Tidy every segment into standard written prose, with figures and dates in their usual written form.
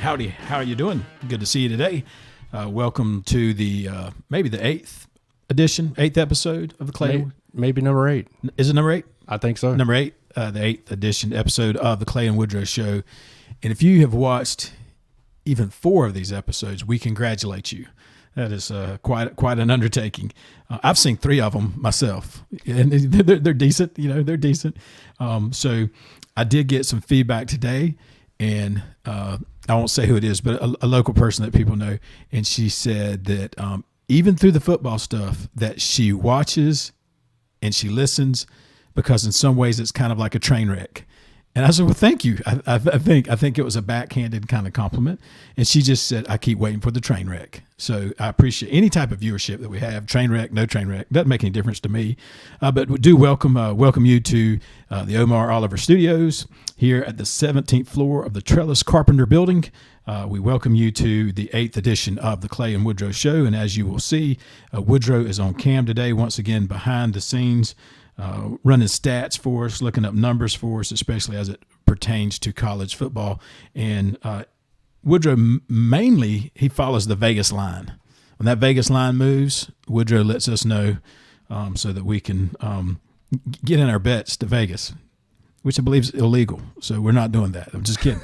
Howdy, how are you doing? Good to see you today. Welcome to the maybe the eighth episode of the Clay. Maybe number 8. Is it number 8? I think so. Number 8, the 8th edition episode of the Clay and Woodrow Show. And if you have watched even 4 of these episodes, we congratulate you. That is quite an undertaking. I've seen 3 of them myself, and they're decent. They're decent. So I did get some feedback today, and I won't say who it is, but a local person that people know, and she said that even through the football stuff, that she watches and she listens because in some ways it's kind of like a train wreck. And I said, well, thank you. I think it was a backhanded kind of compliment. And she just said, I keep waiting for the train wreck. So I appreciate any type of viewership that we have. Train wreck, no train wreck, doesn't make any difference to me. But we do welcome you to the Omar Oliver Studios here at the 17th floor of the Trellis Carpenter Building. We welcome you to the 8th edition of the Clay and Woodrow Show. And as you will see, Woodrow is on cam today, once again behind the scenes, running stats for us, looking up numbers for us, especially as it pertains to college football. And Woodrow, mainly, he follows the Vegas line. When that Vegas line moves, Woodrow lets us know so that we can get in our bets to Vegas, which I believe is illegal. So we're not doing that. I'm just kidding.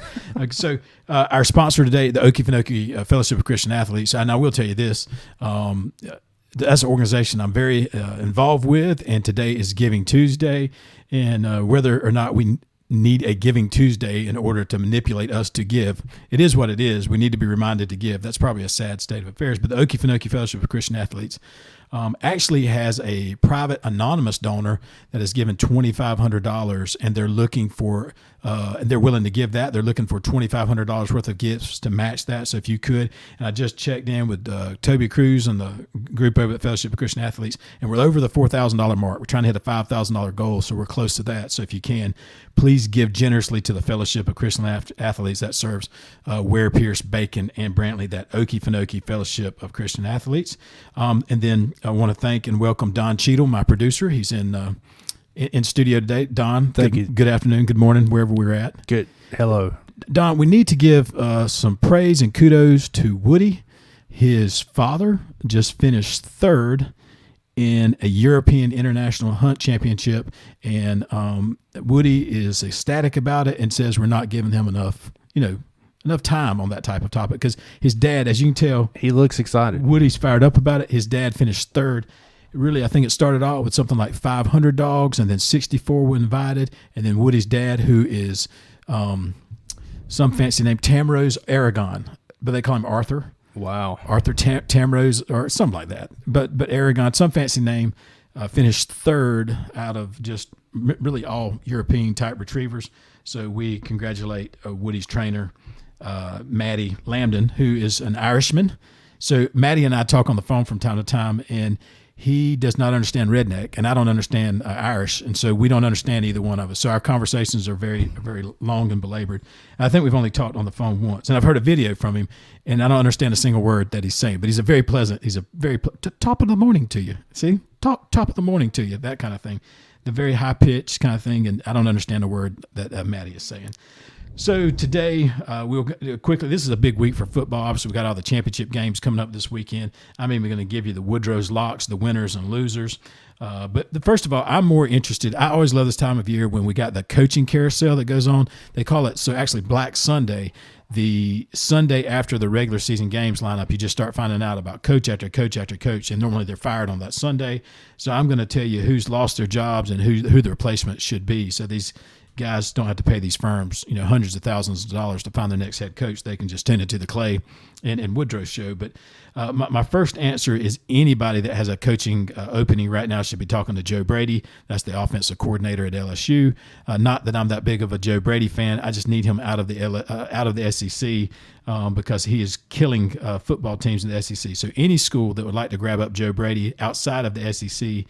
So our sponsor today, the Okefenokee Fellowship of Christian Athletes, and I will tell you this, that's an organization I'm very involved with, and today is Giving Tuesday. And whether or not we need a Giving Tuesday in order to manipulate us to give, it is what it is. We need to be reminded to give. That's probably a sad state of affairs. But the Okefenokee Fellowship of Christian Athletes actually has a private anonymous donor that has given $2,500, and they're looking for, and they're willing to give that. They're looking for $2,500 worth of gifts to match that. So if you could, and I just checked in with Toby Cruz and the group over at Fellowship of Christian Athletes, and we're over the $4,000 mark. We're trying to hit a $5,000 goal, so we're close to that. So if you can, please give generously to the Fellowship of Christian Athletes that serves Ware, Pierce, Bacon, and Brantley, that Okefenokee Fellowship of Christian Athletes. And then I want to thank and welcome Don Cheadle, my producer. He's in studio today. Don, thank you. Good afternoon, good morning, wherever we're at. Good. Hello. Don, we need to give some praise and kudos to Woody. His father just finished 3rd in a European International Hunt Championship, and Woody is ecstatic about it and says we're not giving him enough time on that type of topic, because his dad, as you can tell, he looks excited. Woody's fired up about it. His dad finished 3rd. Really, I think it started out with something like 500 dogs, and then 64 were invited, and then Woody's dad, who is some fancy name, Tamrose Aragon, but they call him Arthur. Wow. Arthur Tamrose or something like that. But Aragon, some fancy name, finished 3rd out of just really all European type retrievers. So we congratulate Woody's trainer, Maddie Lambden, who is an Irishman. So Maddie and I talk on the phone from time to time, and he does not understand redneck, and I don't understand Irish, and so we don't understand either one of us. So our conversations are very, very long and belabored. I think we've only talked on the phone once, and I've heard a video from him, and I don't understand a single word that he's saying. But he's top of the morning to you. See, top of the morning to you, that kind of thing, the very high pitched kind of thing, and I don't understand a word that Maddie is saying. So today, we'll quickly, this is a big week for football. Obviously, we've got all the championship games coming up this weekend. I'm even going to give you the Woodrow's locks, the winners and losers. But first of all, I'm more interested. I always love this time of year when we got the coaching carousel that goes on. They call it, so actually Black Sunday, the Sunday after the regular season games line up, you just start finding out about coach after coach after coach, and normally they're fired on that Sunday. So I'm going to tell you who's lost their jobs and who the replacement should be. So these guys don't have to pay these firms, hundreds of thousands of dollars to find their next head coach. They can just tend it to the Clay and Woodrow show. But my first answer is anybody that has a coaching opening right now should be talking to Joe Brady. That's the offensive coordinator at LSU. Not that I'm that big of a Joe Brady fan. I just need him out of the SEC because he is killing football teams in the SEC. So any school that would like to grab up Joe Brady outside of the SEC,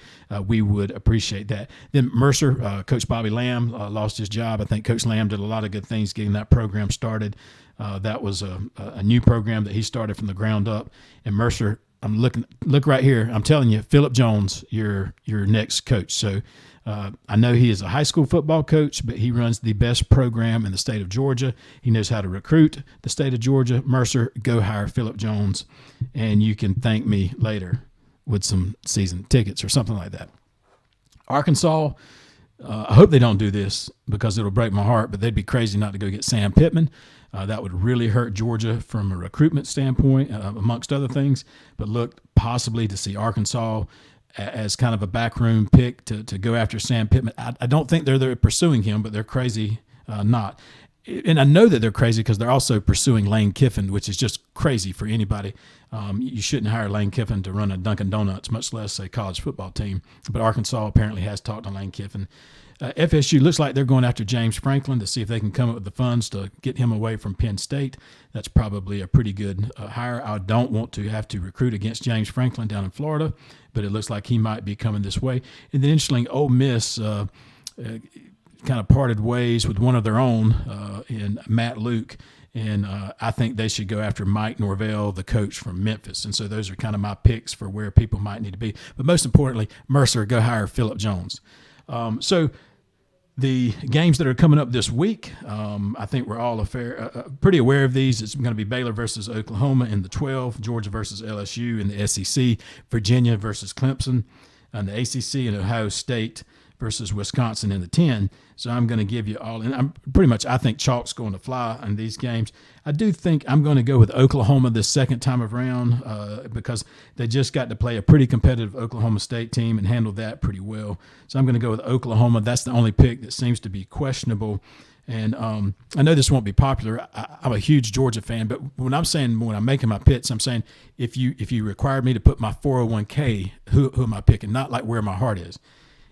we would appreciate that. Then Mercer, Coach Bobby Lamb lost his job. I think Coach Lamb did a lot of good things getting that program started. That was a new program that he started from the ground up. And Mercer, look right here. I'm telling you, Philip Jones, your next coach. So I know he is a high school football coach, but he runs the best program in the state of Georgia. He knows how to recruit the state of Georgia. Mercer, go hire Phillip Jones, and you can thank me later with some season tickets or something like that. Arkansas, I hope they don't do this because it'll break my heart, but they'd be crazy not to go get Sam Pittman. That would really hurt Georgia from a recruitment standpoint, amongst other things. But look, possibly to see Arkansas as kind of a backroom pick to go after Sam Pittman. I don't think they're pursuing him, but they're crazy not. And I know that they're crazy because they're also pursuing Lane Kiffin, which is just crazy for anybody. You shouldn't hire Lane Kiffin to run a Dunkin' Donuts, much less a college football team. But Arkansas apparently has talked to Lane Kiffin. FSU looks like they're going after James Franklin to see if they can come up with the funds to get him away from Penn State. That's probably a pretty good hire. I don't want to have to recruit against James Franklin down in Florida, but it looks like he might be coming this way. And then interestingly, Ole Miss kind of parted ways with one of their own in Matt Luke. And I think they should go after Mike Norvell, the coach from Memphis. And so those are kind of my picks for where people might need to be. But most importantly, Mercer, go hire Phillip Jones. So the games that are coming up this week, I think we're all pretty aware of these. It's going to be Baylor versus Oklahoma in the 12, Georgia versus LSU in the SEC, Virginia versus Clemson in the ACC, and Ohio State versus Wisconsin in the 10. So I'm going to give you all, and I think chalk's going to fly in these games. I do think I'm going to go with Oklahoma this second time around because they just got to play a pretty competitive Oklahoma State team and handled that pretty well. So I'm going to go with Oklahoma. That's the only pick that seems to be questionable. And I know this won't be popular. I'm a huge Georgia fan, but when I'm making my picks, I'm saying if you required me to put my 401k, who am I picking? Not like where my heart is.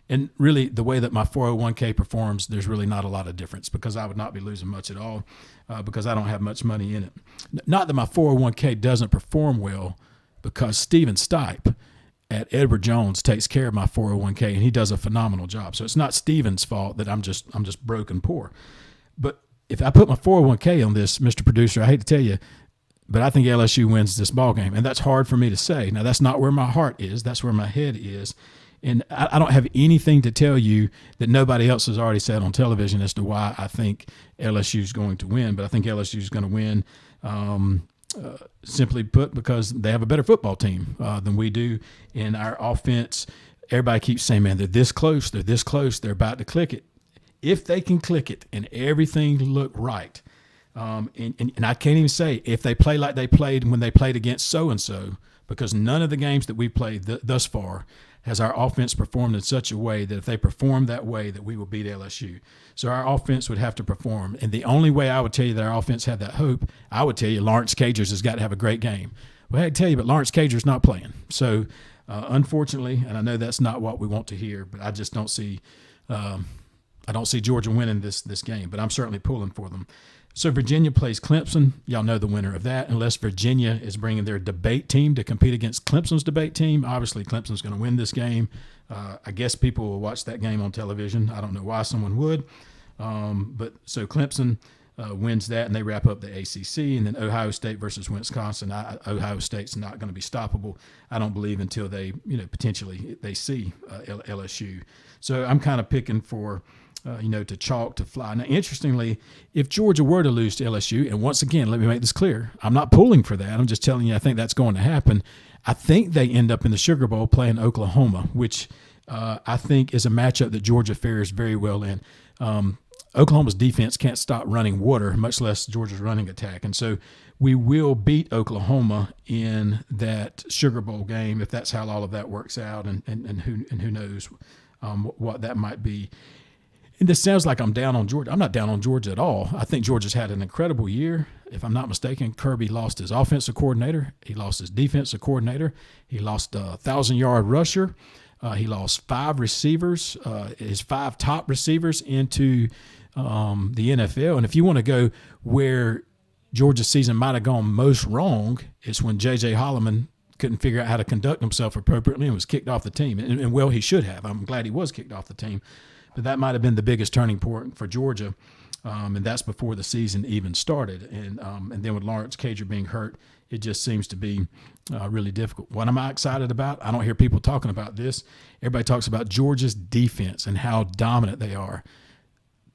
And really, the way that my 401k performs, there's really not a lot of difference because I would not be losing much at all because I don't have much money in it. Not that my 401k doesn't perform well, because Steven Stipe at Edward Jones takes care of my 401k, and he does a phenomenal job. So it's not Steven's fault that I'm just broken poor. But if I put my 401k on this, Mr. Producer, I hate to tell you, but I think LSU wins this ball game, and that's hard for me to say. Now, that's not where my heart is. That's where my head is. And I don't have anything to tell you that nobody else has already said on television as to why I think LSU is going to win. But I think LSU is going to win simply put because they have a better football team than we do. In our offense, everybody keeps saying, man, they're this close, they're about to click it. If they can click it and everything look right, and I can't even say if they play like they played when they played against so-and-so, because none of the games that we played thus far has our offense performed in such a way that if they perform that way that we will beat LSU. So our offense would have to perform. And the only way I would tell you that our offense had that hope, I would tell you Lawrence Cagers has got to have a great game. Well, I tell you, but Lawrence Cagers not playing. So unfortunately, and I know that's not what we want to hear, but I just don't see Georgia winning this game, but I'm certainly pulling for them. So Virginia plays Clemson. Y'all know the winner of that. Unless Virginia is bringing their debate team to compete against Clemson's debate team, obviously Clemson's going to win this game. I guess people will watch that game on television. I don't know why someone would. But so Clemson wins that, and they wrap up the ACC. And then Ohio State versus Wisconsin. Ohio State's not going to be stoppable, I don't believe, until they, potentially they see LSU. So I'm kind of picking for to chalk, to fly. Now, interestingly, if Georgia were to lose to LSU, and once again, let me make this clear, I'm not pulling for that. I'm just telling you I think that's going to happen. I think they end up in the Sugar Bowl playing Oklahoma, which I think is a matchup that Georgia fares very well in. Oklahoma's defense can't stop running water, much less Georgia's running attack. And so we will beat Oklahoma in that Sugar Bowl game if that's how all of that works out, and who knows what that might be. And this sounds like I'm down on Georgia. I'm not down on Georgia at all. I think Georgia's had an incredible year. If I'm not mistaken, Kirby lost his offensive coordinator. He lost his defensive coordinator. He lost a 1,000-yard rusher. He lost 5 receivers, his 5 top receivers into the NFL. And if you want to go where Georgia's season might have gone most wrong, it's when J.J. Holloman couldn't figure out how to conduct himself appropriately and was kicked off the team. And well, he should have. I'm glad he was kicked off the team. But that might have been the biggest turning point for Georgia, and that's before the season even started. And then with Lawrence Cager being hurt, it just seems to be really difficult. What am I excited about? I don't hear people talking about this. Everybody talks about Georgia's defense and how dominant they are.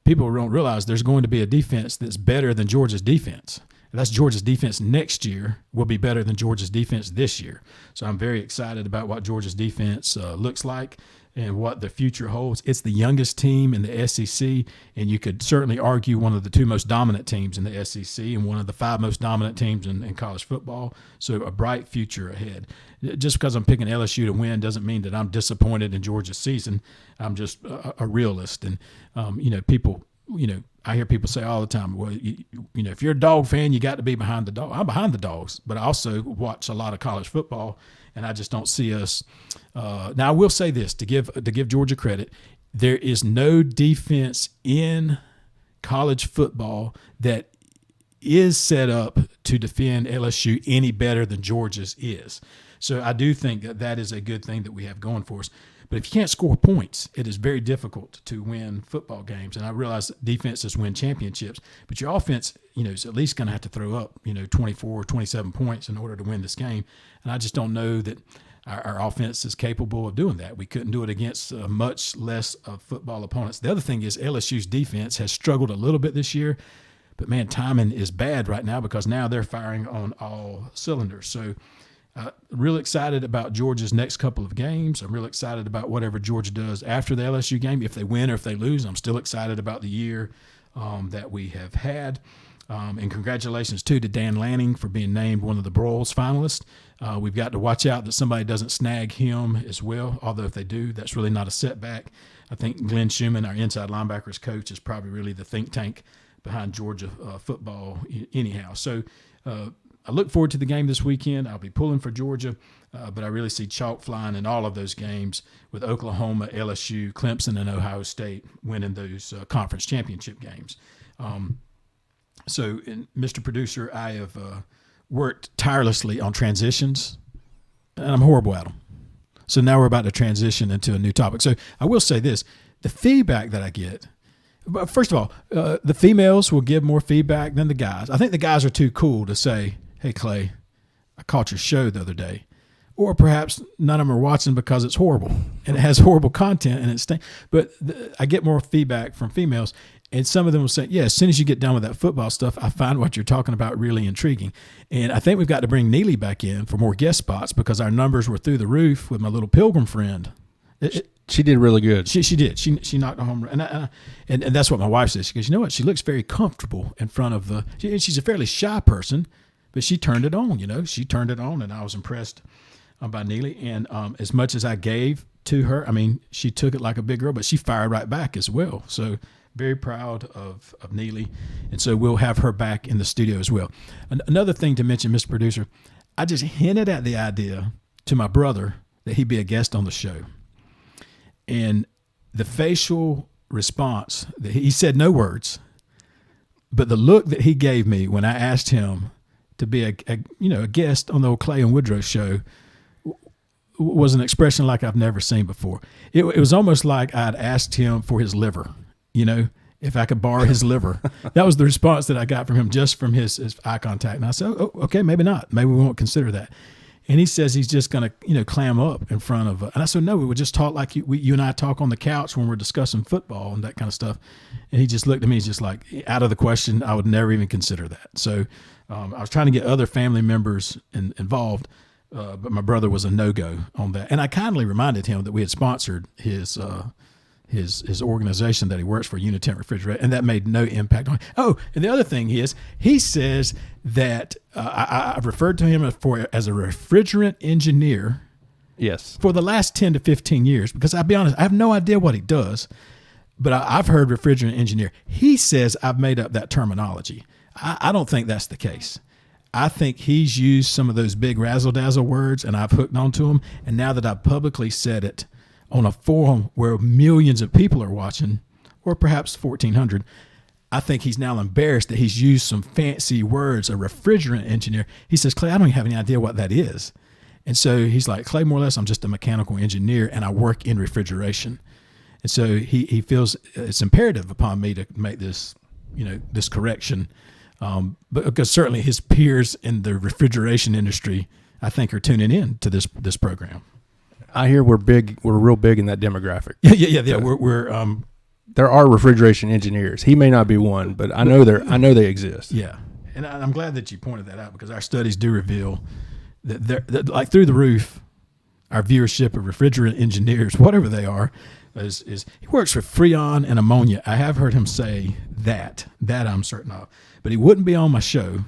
People don't realize there's going to be a defense that's better than Georgia's defense. That's Georgia's defense next year will be better than Georgia's defense this year. So I'm very excited about what Georgia's defense looks like and what the future holds. It's the youngest team in the SEC, and you could certainly argue one of the two most dominant teams in the SEC and one of the 5 most dominant teams in college football. So a bright future ahead. Just because I'm picking LSU to win doesn't mean that I'm disappointed in Georgia's season. I'm just a realist. And, people, I hear people say all the time, well, if you're a Dog fan, you got to be behind the Dog. I'm behind the Dogs, but I also watch a lot of college football, and I just don't see us. Now, I will say this, to give Georgia credit, there is no defense in college football that is set up to defend LSU any better than Georgia's is. So I do think that is a good thing that we have going for us. But if you can't score points, it is very difficult to win football games. And I realize defenses win championships, but your offense, is at least going to have to throw up, 24 or 27 points in order to win this game. And I just don't know that our offense is capable of doing that. We couldn't do it against much less of football opponents. The other thing is LSU's defense has struggled a little bit this year, but man, timing is bad right now because now they're firing on all cylinders. So real excited about Georgia's next couple of games. I'm real excited about whatever Georgia does after the LSU game. If they win or if they lose, I'm still excited about the year that we have had. And congratulations, too, to Dan Lanning for being named one of the Broyles finalists. We've got to watch out that somebody doesn't snag him as well, although if they do, that's really not a setback. I think Glenn Schumann, our inside linebackers coach, is probably really the think tank behind Georgia football anyhow. So I look forward to the game this weekend. I'll be pulling for Georgia, but I really see chalk flying in all of those games with Oklahoma, LSU, Clemson, and Ohio State winning those conference championship games. So, Mr. Producer, I have worked tirelessly on transitions, and I'm horrible at them. So now we're about to transition into a new topic. So I will say this, the feedback that I get, first of all, the females will give more feedback than the guys. I think the guys are too cool to say, hey, Clay, I caught your show the other day. Or perhaps none of them are watching because it's horrible and it has horrible content and it's but I get more feedback from females, and some of them will say, yeah, as soon as you get done with that football stuff, I find what you're talking about really intriguing. And I think we've got to bring Neely back in for more guest spots because our numbers were through the roof with my little Pilgrim friend. She did really good. She did. She knocked a home run. And that's what my wife says. She goes, you know what? She looks very comfortable in front of she's a fairly shy person, but she turned it on, She turned it on, and I was impressed by Neely. And as much as I gave to her, she took it like a big girl, but she fired right back as well. So very proud of Neely. And so we'll have her back in the studio as well. Another thing to mention, Mr. Producer, I just hinted at the idea to my brother that he'd be a guest on the show. And the facial response, he said no words, but the look that he gave me when I asked him to be a guest on the old Clay and Woodrow show was an expression like I've never seen before. It was almost like I'd asked him for his liver, if I could borrow his liver. That was the response that I got from him just from his eye contact. And I said, oh, okay, maybe not. Maybe we won't consider that. And he says he's just going to, clam up in front of. And I said, no, we would just talk like you and I talk on the couch when we're discussing football and that kind of stuff. And he just looked at me, just like, out of the question. I would never even consider that. So I was trying to get other family members involved, but my brother was a no-go on that. And I kindly reminded him that we had sponsored his organization that he works for, Unitent Refrigerator, and that made no impact on him. Oh, and the other thing is, he says that I've referred to him as a refrigerant engineer. Yes. For the last 10 to 15 years, because I'll be honest, I have no idea what he does, but I've heard refrigerant engineer. He says I've made up that terminology. I don't think that's the case. I think he's used some of those big razzle-dazzle words, and I've hooked onto them, and now that I've publicly said it on a forum where millions of people are watching, or perhaps 1,400, I think he's now embarrassed that he's used some fancy words, a refrigerant engineer. He says, Clay, I don't even have any idea what that is. And so he's like, Clay, more or less, I'm just a mechanical engineer, and I work in refrigeration. And so he feels it's imperative upon me to make this, this correction But because certainly his peers in the refrigeration industry, I think, are tuning in to this program. I hear we're big. We're real big in that demographic. Yeah. We're there are refrigeration engineers. He may not be one, but I know they exist. Yeah, and I'm glad that you pointed that out, because our studies do reveal that like through the roof, our viewership of refrigerant engineers, whatever they are, is he works for Freon and ammonia. I have heard him say that I'm certain of, but he wouldn't be on my show.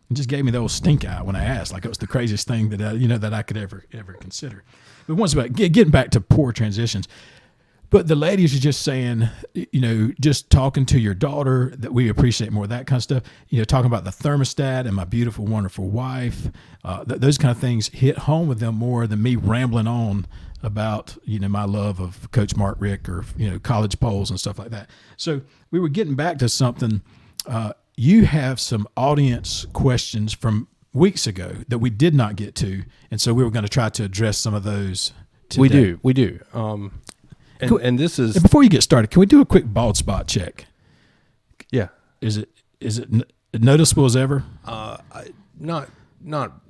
He just gave me the old stink eye when I asked, like it was the craziest thing that I could ever consider. But once about getting back to poor transitions. But the ladies are just saying, just talking to your daughter, that we appreciate more of that kind of stuff. Talking about the thermostat and my beautiful, wonderful wife. Those kind of things hit home with them more than me rambling on about, my love of Coach Mark Richt or, college polls and stuff like that. So we were getting back to something. You have some audience questions from weeks ago that we did not get to. And so we were going to try to address some of those today. We do. And this is, before you get started, can we do a quick bald spot check? Yeah. Is it noticeable as ever? Not.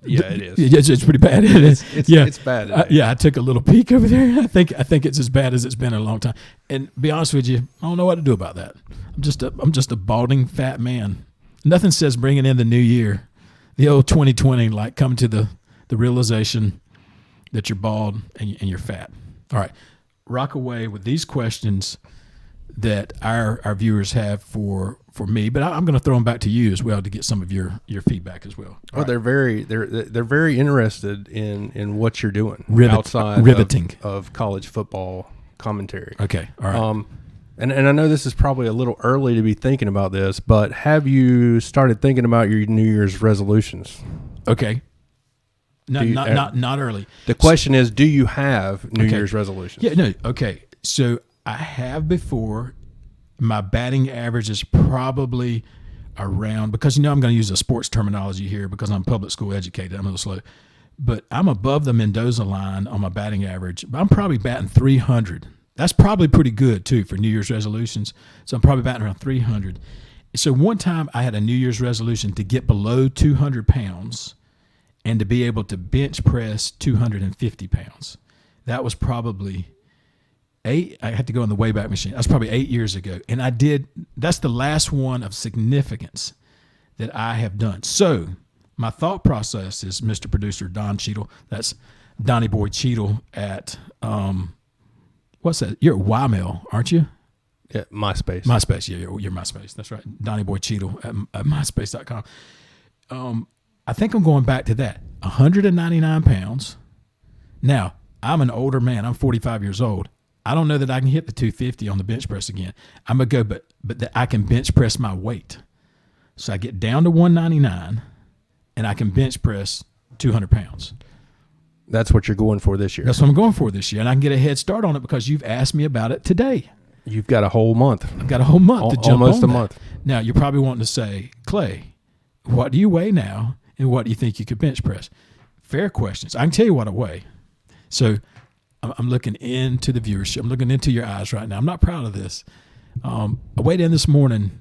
Yeah, it is. It's pretty bad. It's bad. I took a little peek over there. I think it's as bad as it's been in a long time. And be honest with you, I don't know what to do about that. I'm just a balding fat man. Nothing says bringing in the new year, the old 2020, like come to the realization that you're bald and you're fat. All right. Rock away with these questions that our viewers have for me, but I'm going to throw them back to you as well to get some of your feedback as well. Right. They're very interested in what you're doing outside riveting of college football commentary. Okay, all right. And I know this is probably a little early to be thinking about this, but have you started thinking about your New Year's resolutions? Okay. Not early. The question is, do you have New Year's resolutions? Yeah, no. Okay. So I have before. My batting average is probably around, because I'm going to use a sports terminology here because I'm public school educated. I'm a little slow. But I'm above the Mendoza line on my batting average. I'm probably batting 300. That's probably pretty good too for New Year's resolutions. So I'm probably batting around 300. So one time I had a New Year's resolution to get below 200 pounds and to be able to bench press 250 pounds. That was probably I had to go in the Wayback Machine. That's probably 8 years ago. And that's the last one of significance that I have done. So my thought process is, Mr. Producer Don Cheadle, that's Donnie Boy Cheadle at, what's that? You're at YMail, aren't you? Yeah, MySpace. MySpace, yeah, you're MySpace. That's right. Donnie Boy Cheadle at MySpace.com. I think I'm going back to that. 199 pounds. Now, I'm an older man. I'm 45 years old. I don't know that I can hit the 250 on the bench press again. I'm going to go, but that I can bench press my weight. So I get down to 199, and I can bench press 200 pounds. That's what you're going for this year. That's what I'm going for this year, and I can get a head start on it because you've asked me about it today. You've got a whole month. I've got a whole month to jump on almost a month. Now, you're probably wanting to say, Clay, what do you weigh now, and what do you think you could bench press? Fair questions. I can tell you what I weigh. So I'm looking into the viewership. I'm looking into your eyes right now. I'm not proud of this. I weighed in this morning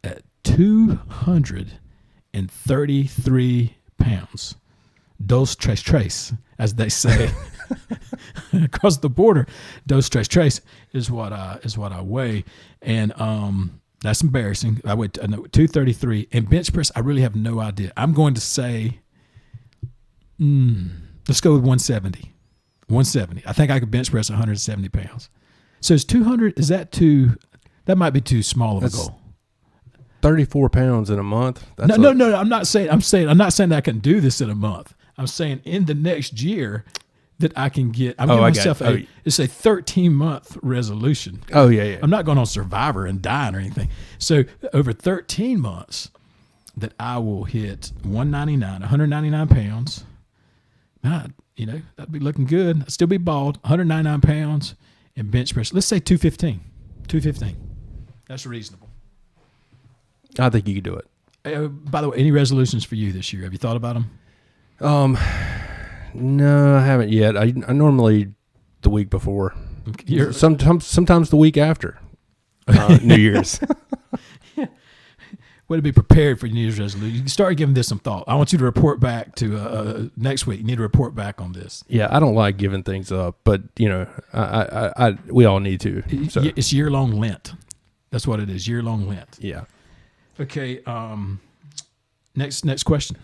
at 233 pounds. Dos tres, as they say across the border. Dos tres is what I weigh, and that's embarrassing. I weighed 233, and bench press, I really have no idea. I'm going to say, let's go with 170. 170. I think I could bench press 170 pounds. So is 200, that might be too small of a goal. 34 pounds in a month? No. I'm not saying that I can do this in a month. I'm saying in the next year that I can get, I'm giving myself it's a 13-month resolution. Oh, yeah. I'm not going on Survivor and dying or anything. So over 13 months that I will hit 199 pounds. God, that'd be looking good. I'd still be bald, 199 pounds, and bench press. Let's say 215. 215. That's reasonable. I think you could do it. By the way, any resolutions for you this year? Have you thought about them? No, I haven't yet. I normally the week before. Sometimes the week after New Year's. way to be prepared for your New Year's resolution. You can start giving this some thought. I want you to report back to next week. You need to report back on this. Yeah, I don't like giving things up, but we all need to. So. It's year-long Lent. That's what it is. Year-long Lent. Yeah. Okay. Next question.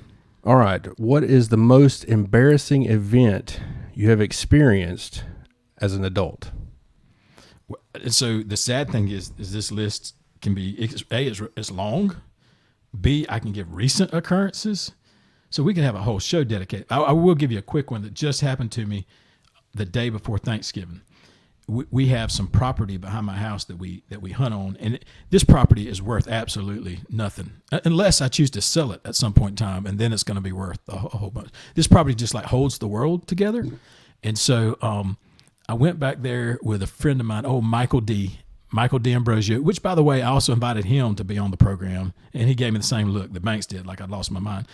All right. What is the most embarrassing event you have experienced as an adult? So the sad thing is this list can be it's long. B, I can give recent occurrences. So we can have a whole show dedicated. I will give you a quick one that just happened to me the day before Thanksgiving. We have some property behind my house that we hunt on, and this property is worth absolutely nothing unless I choose to sell it at some point in time, and then it's going to be worth a whole bunch. This property just like holds the world together, and so I went back there with a friend of mine, Michael D. Ambrosio, which, by the way, I also invited him to be on the program, and he gave me the same look that Banks did, like I'd lost my mind.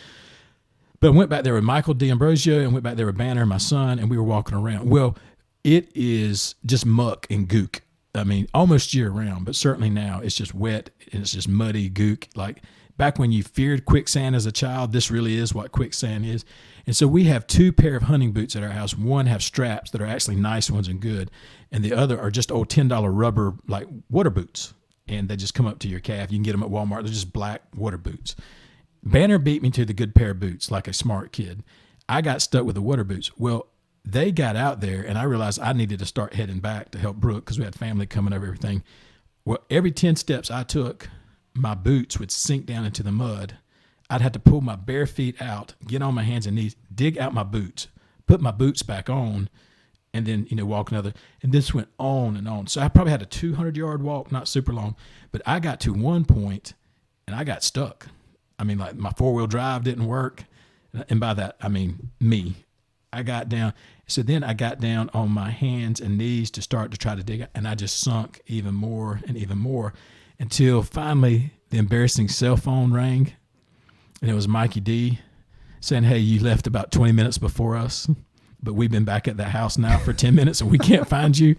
But I went back there with Michael D. Ambrosio and went back there with Banner, my son, and we were walking around. Well, it is just muck and gook. I mean, almost year round, but certainly now it's just wet and it's just muddy gook. Like back when you feared quicksand as a child, this really is what quicksand is. And so we have 2 pair of hunting boots at our house. One have straps that are actually nice ones and good, and the other are just old $10 rubber like water boots, and they just come up to your calf. You can get them at Walmart. They're just black water boots. Banner beat me to the good pair of boots like a smart kid. I got stuck with the water boots. Well, they got out there, and I realized I needed to start heading back to help Brooke because we had family coming over, everything. Well, every 10 steps I took, my boots would sink down into the mud. I'd have to pull my bare feet out, get on my hands and knees, dig out my boots, put my boots back on, and then, walk another. And this went on and on. So I probably had a 200-yard walk, not super long, but I got to one point, and I got stuck. I mean, like my 4-wheel drive didn't work. And by that, I mean me. I got down. So then I got down on my hands and knees to start to try to dig out, and I just sunk even more and even more until finally the embarrassing cell phone rang, and it was Mikey D saying, "Hey, you left about 20 minutes before us, but we've been back at the house now for 10 minutes and we can't find you."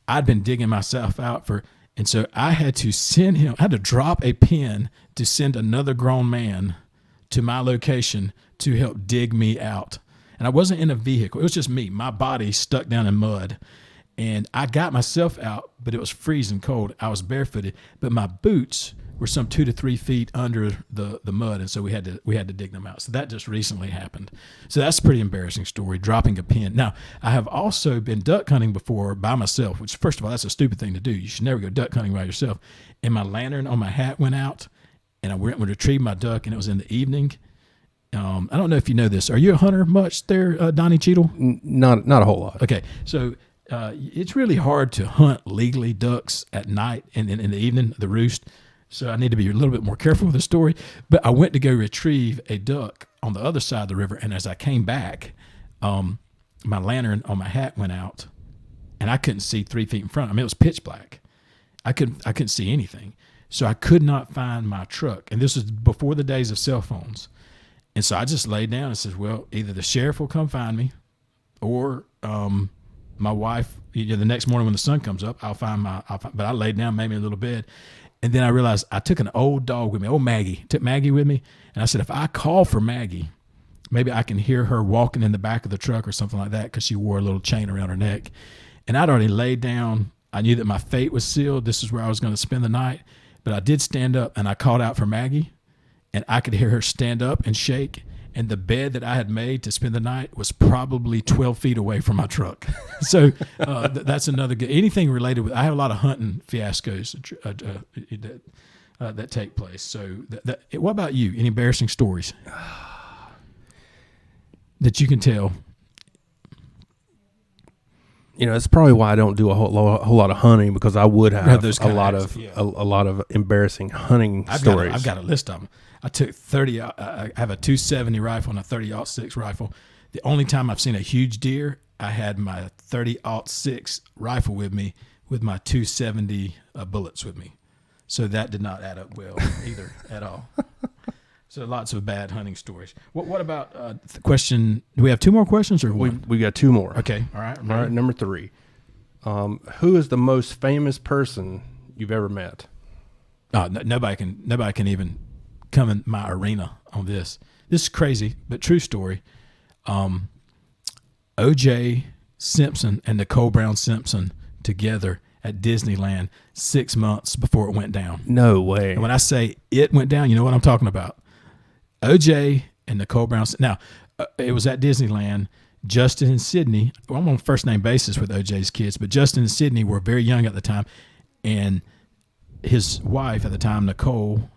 I'd been digging myself out and so I had to drop a pin to send another grown man to my location to help dig me out. And I wasn't in a vehicle. It was just me, my body stuck down in mud. And I got myself out, but it was freezing cold. I was barefooted, but my boots were some 2 to 3 feet under the mud. And so we had to dig them out. So that just recently happened. So that's a pretty embarrassing story, dropping a pin. Now, I have also been duck hunting before by myself, which first of all, that's a stupid thing to do. You should never go duck hunting by yourself. And my lantern on my hat went out, and I went and retrieved my duck, and it was in the evening. I don't know if you know this. Are you a hunter much there, Donnie Cheadle? Not a whole lot. Okay, so it's really hard to hunt legally ducks at night and in the evening, the roost. So I need to be a little bit more careful with the story. But I went to go retrieve a duck on the other side of the river, and as I came back, my lantern on my hat went out, and I couldn't see 3 feet in front. I mean, it was pitch black. I couldn't see anything. So I could not find my truck, and this was before the days of cell phones. And so I just laid down and said, well, either the sheriff will come find me, or my wife, the next morning when the sun comes up, but I laid down, made me a little bed. And then I realized I took an old dog with me, old Maggie, took Maggie with me. And I said, if I call for Maggie, maybe I can hear her walking in the back of the truck or something like that, because she wore a little chain around her neck. And I'd already laid down. I knew that my fate was sealed. This is where I was going to spend the night. But I did stand up, and I called out for Maggie. And I could hear her stand up and shake. And the bed that I had made to spend the night was probably 12 feet away from my truck. So that's another good. Anything related with, I have a lot of hunting fiascos that take place. So what about you? Any embarrassing stories that you can tell? It's probably why I don't do a whole lot of hunting, because I would have those a lot of embarrassing hunting stories. I've got a list of them. I took 30. I have a 270 rifle and a 30-06 rifle. The only time I've seen a huge deer, I had my 30-06 rifle with me with my 270 bullets with me. So that did not add up well either at all. So lots of bad hunting stories. What about the question? Do we have 2 more questions or one? We got 2 more. Okay. All right. All right. Number 3. Who is the most famous person you've ever met? Nobody can even becoming my arena on this. This is crazy, but true story. O.J. Simpson and Nicole Brown Simpson together at Disneyland 6 months before it went down. No way. And when I say it went down, you know what I'm talking about. O.J. and Nicole Brown. Now, it was at Disneyland. Justin and Sydney, well, I'm on first name basis with O.J.'s kids, but Justin and Sydney were very young at the time. And his wife at the time, Nicole,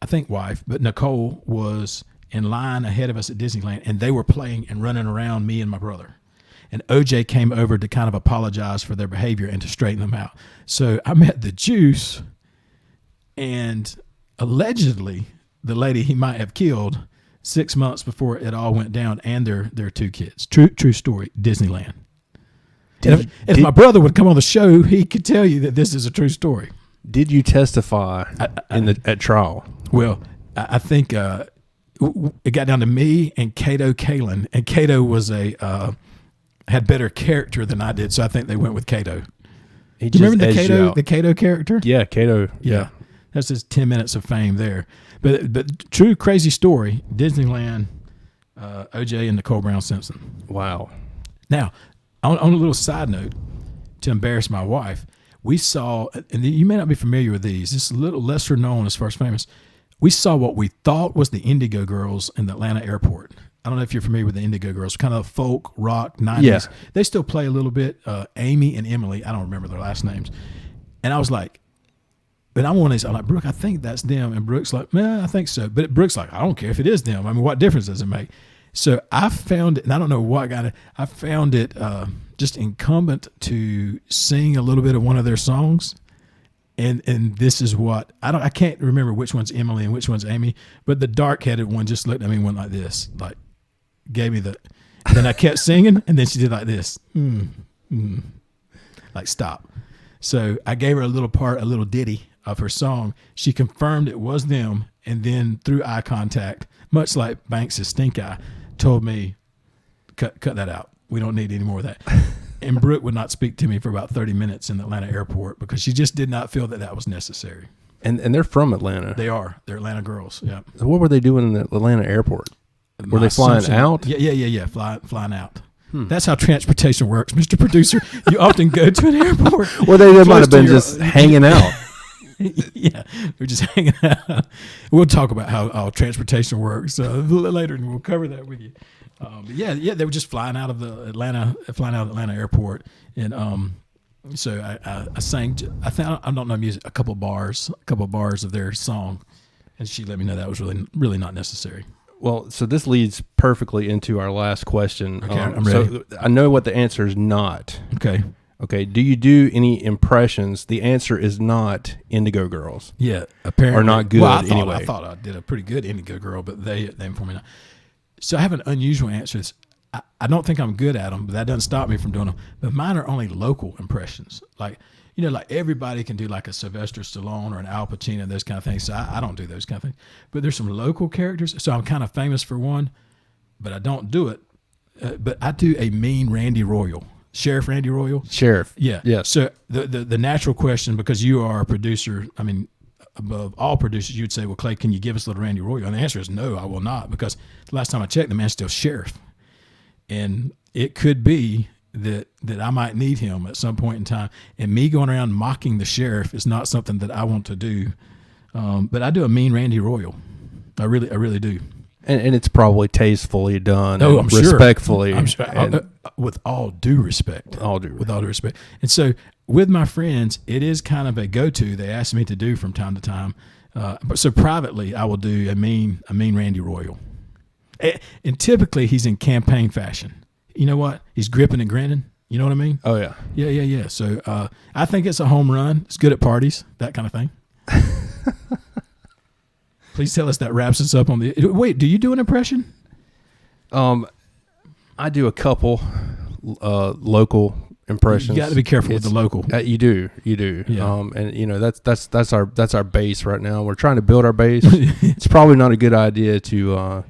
I think wife, but Nicole was in line ahead of us at Disneyland, and they were playing and running around me and my brother. And O.J. came over to kind of apologize for their behavior and to straighten them out. So I met the Juice, and allegedly the lady he might have killed 6 months before it all went down, and their two kids. True story, Disneyland. If my brother would come on the show, he could tell you that this is a true story. Did you testify at trial? Well, I think it got down to me and Kato Kalin, and Kato was had better character than I did, so I think they went with Kato. Do you remember the Kato character? Yeah, Kato. Yeah. That's just 10 minutes of fame there. But true crazy story, Disneyland, O.J. and Nicole Brown Simpson. Wow. Now, on a little side note, to embarrass my wife, we saw, and you may not be familiar with these, this is a little lesser known as far as famous, we saw what we thought was the Indigo Girls in the Atlanta airport. I don't know if you're familiar with the Indigo Girls, kind of folk, rock, 90s. Yeah. They still play a little bit. Amy and Emily, I don't remember their last names. And I was like, but I'm one of these, I'm like, Brooke, I think that's them. And Brooke's like, man, I think so. But Brooke's like, I don't care if it is them. I mean, what difference does it make? So I found it, and I don't know what got it. I found it just incumbent to sing a little bit of one of their songs. And this is what, I can't remember which one's Emily and which one's Amy, but the dark-headed one just looked at me and went like this, like gave me the, then I kept singing, and then she did like this, like stop. So I gave her a little ditty of her song. She confirmed it was them, and then through eye contact, much like Banks' stink eye, told me, cut that out. We don't need any more of that. And Brooke would not speak to me for about 30 minutes in the Atlanta airport because she just did not feel that was necessary. And they're from Atlanta. They are. They're Atlanta girls. Yeah. So what were they doing in the Atlanta airport? Were they flying out? Yeah. Flying out. That's how transportation works, Mr. Producer. You often go to an airport. Well, they might have been just hanging out. Yeah, we're just hanging out. We'll talk about how transportation works later, and we'll cover that with you. But yeah, they were just flying out of the Atlanta airport, and so I sang. I don't know music. A couple bars of their song, and she let me know that was really not necessary. Well, so this leads perfectly into our last question. Okay, I'm ready. So I know what the answer is not. Okay. Do you do any impressions? The answer is not Indigo Girls. Yeah, apparently. Or not good anyway. I thought I did a pretty good Indigo Girl, but they informed me not. So I have an unusual answer. I don't think I'm good at them, but that doesn't stop me from doing them. But mine are only local impressions. Like, like everybody can do like a Sylvester Stallone or an Al Pacino, those kind of things. So I don't do those kind of things. But there's some local characters. So I'm kind of famous for one, but I don't do it. But I do a mean Randy Royal. Sheriff Randy Royal? Sheriff. Yeah. Yes. So the natural question, because you are a producer, I mean, above all producers, you'd say, well, Clay, can you give us a little Randy Royal? And the answer is no, I will not, because the last time I checked, the man's still sheriff. And it could be that I might need him at some point in time. And me going around mocking the sheriff is not something that I want to do. But I do a mean Randy Royal. I really do. And it's probably tastefully done. Oh, I'm sure. Respectfully. I'm sure. With all due respect. With all due respect. And so with my friends, it is kind of a go-to they ask me to do from time to time. But so privately, I will do a mean Randy Royal. And typically, he's in campaign fashion. You know what? He's gripping and grinning. You know what I mean? Oh, yeah. Yeah. So I think it's a home run. It's good at parties, that kind of thing. Please tell us that wraps us up on the... Wait, do you do an impression? I do a couple local impressions. You got to be careful with the local. You do. Yeah. And that's our base right now. We're trying to build our base. It's probably not a good idea to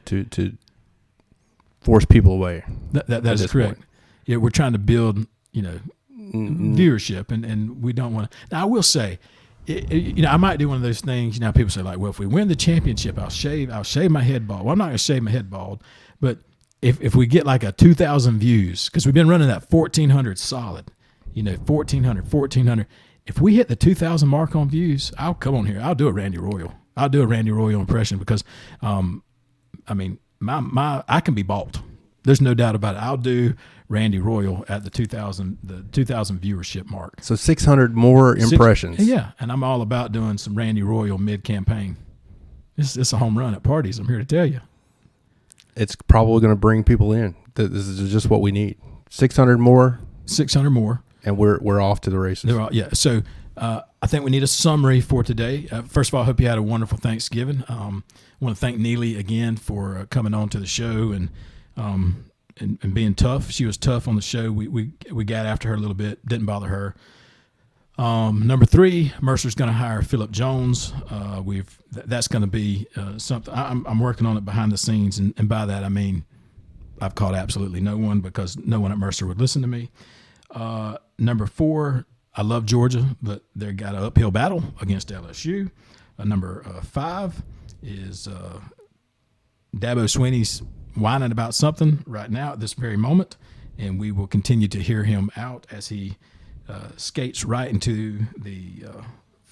force people away. That is correct. Point. Yeah, we're trying to build, viewership, and we don't want to. Now, I will say, I might do one of those things. People say like, well, if we win the championship, I'll shave my head bald. Well, I'm not going to shave my head bald, but if we get like a 2,000 views, because we've been running that 1,400 solid, 1,400. If we hit the 2,000 mark on views, I'll come on here. I'll do a Randy Royal. I'll do a Randy Royal impression because, I can be bald. There's no doubt about it. I'll do Randy Royal at the 2,000 viewership mark. So 600 more impressions. Yeah, and I'm all about doing some Randy Royal mid-campaign. It's a home run at parties, I'm here to tell you. It's probably going to bring people in. This is just what we need. 600 more. 600 more. And we're off to the races. So I think we need a summary for today. First of all, I hope you had a wonderful Thanksgiving. I want to thank Neely again for coming on to the show and being tough. She was tough on the show. We got after her a little bit. Didn't bother her. Number 3, Mercer's going to hire Philip Jones. That's going to be something. I'm working on it behind the scenes, and by that I mean I've caught absolutely no one because no one at Mercer would listen to me. Number 4, I love Georgia, but they've got an uphill battle against LSU. Number 5 is Dabo Swinney's whining about something right now at this very moment, and we will continue to hear him out as he skates right into the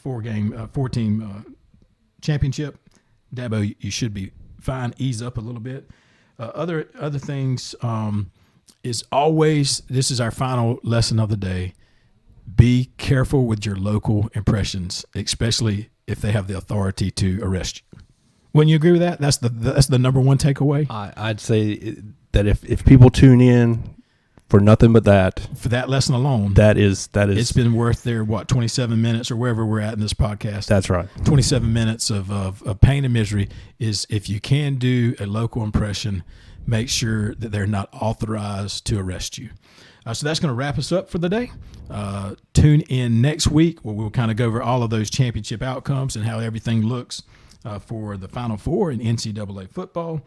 4-team championship. Dabo, you should be fine. Ease up a little bit. Other things is always, this is our final lesson of the day. Be careful with your local impressions, especially if they have the authority to arrest you. Wouldn't you agree with that? That's the number one takeaway. I'd say that if people tune in for nothing but that, for that lesson alone, that is it's been worth their 27 minutes or wherever we're at in this podcast. That's right. 27 minutes of pain and misery is, if you can do a local impression, make sure that they're not authorized to arrest you. So that's going to wrap us up for the day. Tune in next week where we'll kind of go over all of those championship outcomes and how everything looks for the Final Four in NCAA football.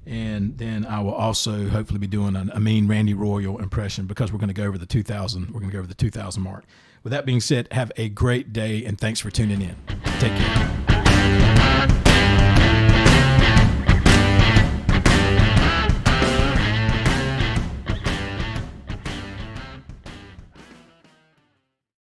And then I will also hopefully be doing a mean Randy Royal impression because we're going to go over the 2,000. We're going to go over the 2,000 mark. With that being said, have a great day and thanks for tuning in. Take care.